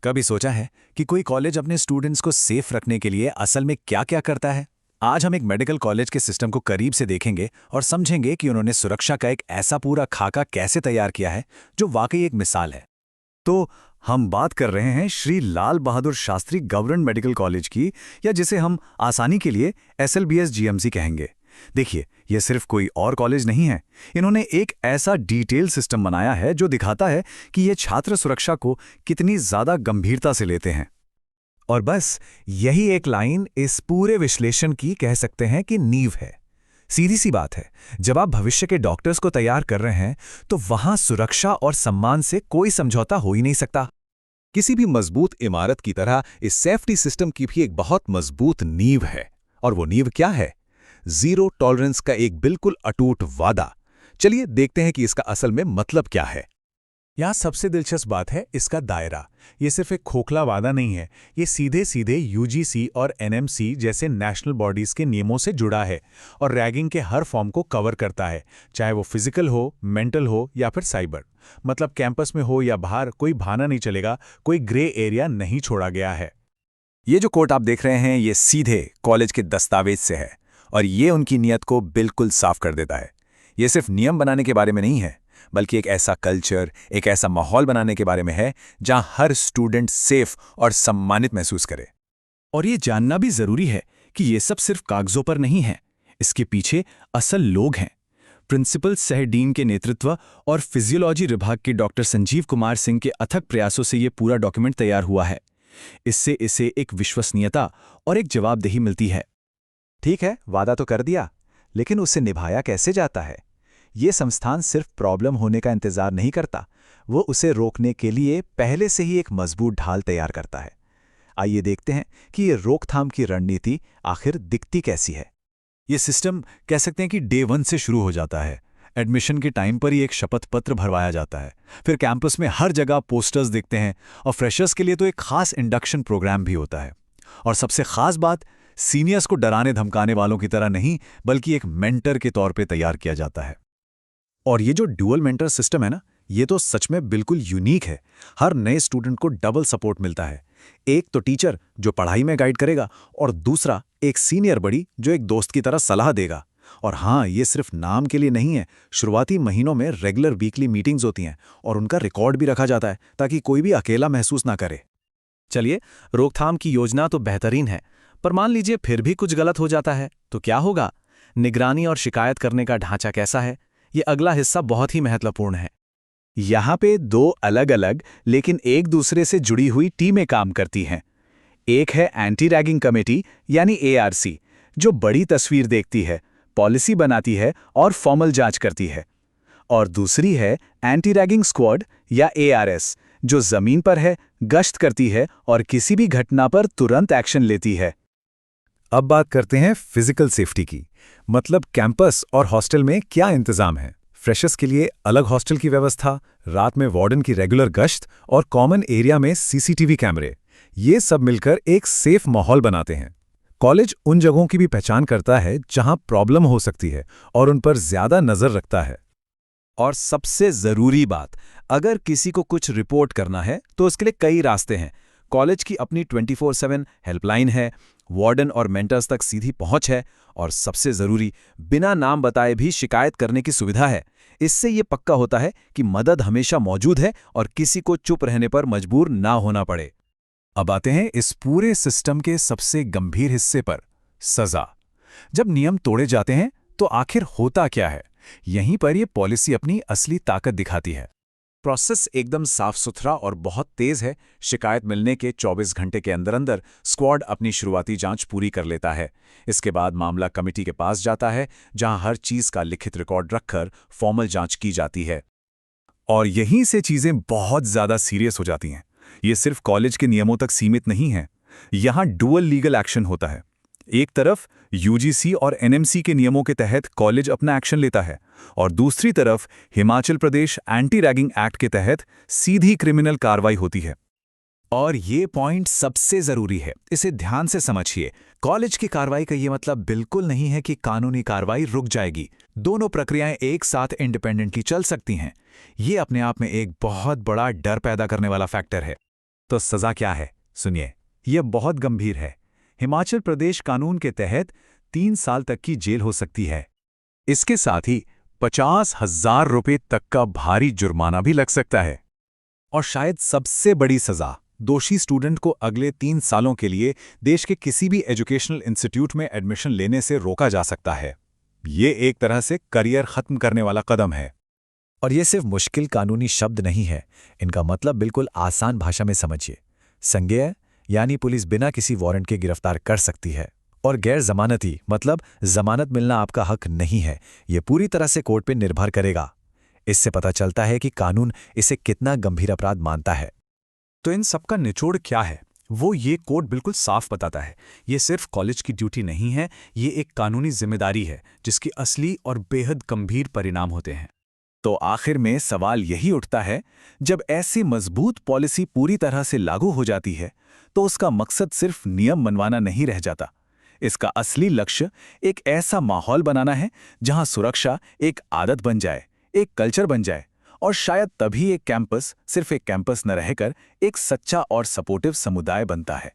कभी सोचा है कि कोई कॉलेज अपने स्टूडेंट्स को सेफ रखने के लिए असल में क्या-क्या करता है? आज हम एक मेडिकल कॉलेज के सिस्टम को करीब से देखेंगे और समझेंगे कि उन्होंने सुरक्षा का एक ऐसा पूरा खाका कैसे तैयार किया है, जो वाकई एक मिसाल है। तो हम बात कर रहे हैं Shri Lal Bahadur Shastri government medical college की, या जिसे हम आसानी के लिए एसएलबीएस जीएमसी कहेंगे। देखिए, यह सिर्फ कोई और कॉलेज नहीं है। इन्होंने एक ऐसा डिटेल सिस्टम बनाया है जो दिखाता है कि ये छात्र सुरक्षा को कितनी ज्यादा गंभीरता से लेते हैं। और बस यही एक लाइन इस पूरे विश्लेषण की कह सकते हैं कि नींव है। सीधी सी बात है, जब आप भविष्य के डॉक्टर्स को तैयार कर रहे हैं तो वहां सुरक्षा और सम्मान से कोई समझौता हो ही नहीं सकता। किसी भी मजबूत इमारत की तरह इस सेफ्टी सिस्टम की भी एक बहुत मजबूत नींव है। और वो नींव क्या है? जीरो टॉलरेंस का एक बिल्कुल अटूट वादा। चलिए देखते हैं कि इसका असल में मतलब क्या है। यहाँ सबसे दिलचस्प बात है इसका दायरा। ये सिर्फ एक खोखला वादा नहीं है, ये सीधे सीधे यूजीसी और एनएमसी जैसे नेशनल बॉडीज के नियमों से जुड़ा है और रैगिंग के हर फॉर्म को कवर करता है, चाहे वो फिजिकल हो, मेंटल हो या फिर साइबर। मतलब कैंपस में हो या बाहर, कोई बहाना नहीं चलेगा, कोई ग्रे एरिया नहीं छोड़ा गया है। ये जो कोट आप देख रहे हैं, ये सीधे कॉलेज के दस्तावेज से है और ये उनकी नीयत को बिल्कुल साफ कर देता है। ये सिर्फ नियम बनाने के बारे में नहीं है, बल्कि एक ऐसा कल्चर, एक ऐसा माहौल बनाने के बारे में है जहां हर स्टूडेंट सेफ और सम्मानित महसूस करे। और ये जानना भी जरूरी है कि ये सब सिर्फ कागजों पर नहीं है। इसके पीछे असल लोग हैं। प्रिंसिपल सह डीन के नेतृत्व और फिजियोलॉजी विभाग के डॉक्टर संजीव कुमार सिंह के अथक प्रयासों से ये पूरा डॉक्यूमेंट तैयार हुआ है। इससे इसे एक विश्वसनीयता और एक जवाबदेही मिलती है। ठीक है, वादा तो कर दिया, लेकिन उसे निभाया कैसे जाता है? ये संस्थान सिर्फ प्रॉब्लम होने का इंतजार नहीं करता, वो उसे रोकने के लिए पहले से ही एक मजबूत ढाल तैयार करता है। आइए देखते हैं कि ये रोकथाम की रणनीति आखिर दिखती कैसी है। ये सिस्टम कह सकते हैं कि डे 1 से शुरू हो जाता है। एडमिशन के टाइम पर ही एक शपथ पत्र भरवाया जाता है। फिर कैंपस में हर जगह पोस्टर्स दिखते हैं और फ्रेशर्स के लिए तो एक खास इंडक्शन प्रोग्राम भी होता है। और सबसे खास बात, सीनियर्स को डराने धमकाने वालों की तरह नहीं, बल्कि एक मेंटर के तौर पे तैयार किया जाता है। और ये जो ड्यूअल मेंटर सिस्टम है ना, ये तो सच में बिल्कुल यूनिक है। हर नए स्टूडेंट को डबल सपोर्ट मिलता है। एक तो टीचर जो पढ़ाई में गाइड करेगा, और दूसरा एक सीनियर बड़ी जो एक दोस्त की तरह सलाह देगा। और हाँ, ये सिर्फ नाम के लिए नहीं है। शुरुआती महीनों में रेगुलर वीकली मीटिंग्स होती हैं और उनका रिकॉर्ड भी रखा जाता है ताकि कोई भी अकेला महसूस ना करे। चलिए, रोकथाम की योजना तो बेहतरीन है, पर मान लीजिए फिर भी कुछ गलत हो जाता है तो क्या होगा? निगरानी और शिकायत करने का ढांचा कैसा है? ये अगला हिस्सा बहुत ही महत्वपूर्ण है। यहाँ पे दो अलग अलग लेकिन एक दूसरे से जुड़ी हुई टीमें काम करती हैं। एक है एंटी रैगिंग कमेटी यानी एआरसी, जो बड़ी तस्वीर देखती है, पॉलिसी बनाती है और फॉर्मल जांच करती है। और दूसरी है एंटी रैगिंग स्क्वाड या एआरएस, जो जमीन पर है, गश्त करती है और किसी भी घटना पर तुरंत एक्शन लेती है। अब बात करते हैं फिजिकल सेफ्टी की। मतलब कैंपस और हॉस्टल में क्या इंतजाम है। फ्रेशर्स के लिए अलग हॉस्टल की व्यवस्था, रात में वार्डन की रेगुलर गश्त और कॉमन एरिया में सीसीटीवी कैमरे, ये सब मिलकर एक सेफ माहौल बनाते हैं। कॉलेज उन जगहों की भी पहचान करता है जहां प्रॉब्लम हो सकती है और उन पर ज्यादा नजर रखता है। और सबसे जरूरी बात, अगर किसी को कुछ रिपोर्ट करना है तो उसके लिए कई रास्ते हैं। कॉलेज की अपनी 24/7 हेल्पलाइन है, वार्डन और मेंटर्स तक सीधी पहुंच है, और सबसे जरूरी, बिना नाम बताए भी शिकायत करने की सुविधा है। इससे ये पक्का होता है कि मदद हमेशा मौजूद है और किसी को चुप रहने पर मजबूर ना होना पड़े। अब आते हैं इस पूरे सिस्टम के सबसे गंभीर हिस्से पर, सजा। जब नियम तोड़े जाते हैं तो आखिर होता क्या है? यहीं पर यह पॉलिसी अपनी असली ताकत दिखाती है। प्रोसेस एकदम साफ सुथरा और बहुत तेज है। शिकायत मिलने के 24 घंटे के अंदर अंदर स्क्वाड अपनी शुरुआती जांच पूरी कर लेता है। इसके बाद मामला कमेटी के पास जाता है, जहां हर चीज का लिखित रिकॉर्ड रखकर फॉर्मल जांच की जाती है। और यहीं से चीजें बहुत ज्यादा सीरियस हो जाती हैं। ये सिर्फ कॉलेज के नियमों तक सीमित नहीं है। यहां डुअल लीगल एक्शन होता है। एक तरफ यूजीसी और एनएमसी के नियमों के तहत कॉलेज अपना एक्शन लेता है, और दूसरी तरफ Himachal Pradesh anti ragging act के तहत सीधी क्रिमिनल कार्रवाई होती है। और ये पॉइंट सबसे जरूरी है, इसे ध्यान से समझिए। कॉलेज की कार्रवाई का ये मतलब बिल्कुल नहीं है कि कानूनी कार्रवाई रुक जाएगी। दोनों प्रक्रियाएं एक साथ इंडिपेंडेंटली चल सकती हैं। ये अपने आप में एक बहुत बड़ा डर पैदा करने वाला फैक्टर है। तो सजा क्या है? सुनिए, यह बहुत गंभीर है। हिमाचल प्रदेश कानून के तहत 3 साल तक की जेल हो सकती है। इसके साथ ही 50,000 रुपये तक का भारी जुर्माना भी लग सकता है। और शायद सबसे बड़ी सजा, दोषी स्टूडेंट को अगले 3 सालों के लिए देश के किसी भी एजुकेशनल इंस्टीट्यूट में एडमिशन लेने से रोका जा सकता है। ये एक तरह से करियर खत्म करने वाला कदम है। और ये सिर्फ मुश्किल कानूनी शब्द नहीं है, इनका मतलब बिल्कुल आसान भाषा में समझिए। संज्ञेय यानी पुलिस बिना किसी वारंट के गिरफ्तार कर सकती है, और गैर जमानती मतलब जमानत मिलना आपका हक नहीं है। ये पूरी तरह से कोर्ट पे निर्भर करेगा। इससे पता चलता है कि कानून इसे कितना गंभीर अपराध मानता है। तो इन सब का निचोड़ क्या है? वो ये कोर्ट बिल्कुल साफ बताता है। ये सिर्फ कॉलेज की ड्यूटी नहीं है, ये एक कानूनी जिम्मेदारी है जिसकी असली और बेहद गंभीर परिणाम होते हैं। तो आखिर में सवाल यही उठता है, जब ऐसी मजबूत पॉलिसी पूरी तरह से लागू हो जाती है तो उसका मकसद सिर्फ नियम मनवाना नहीं रह जाता। इसका असली लक्ष्य एक ऐसा माहौल बनाना है जहां सुरक्षा एक आदत बन जाए, एक कल्चर बन जाए, और शायद तभी एक कैंपस सिर्फ एक कैंपस न रहकर एक सच्चा और सपोर्टिव समुदाय बनता है।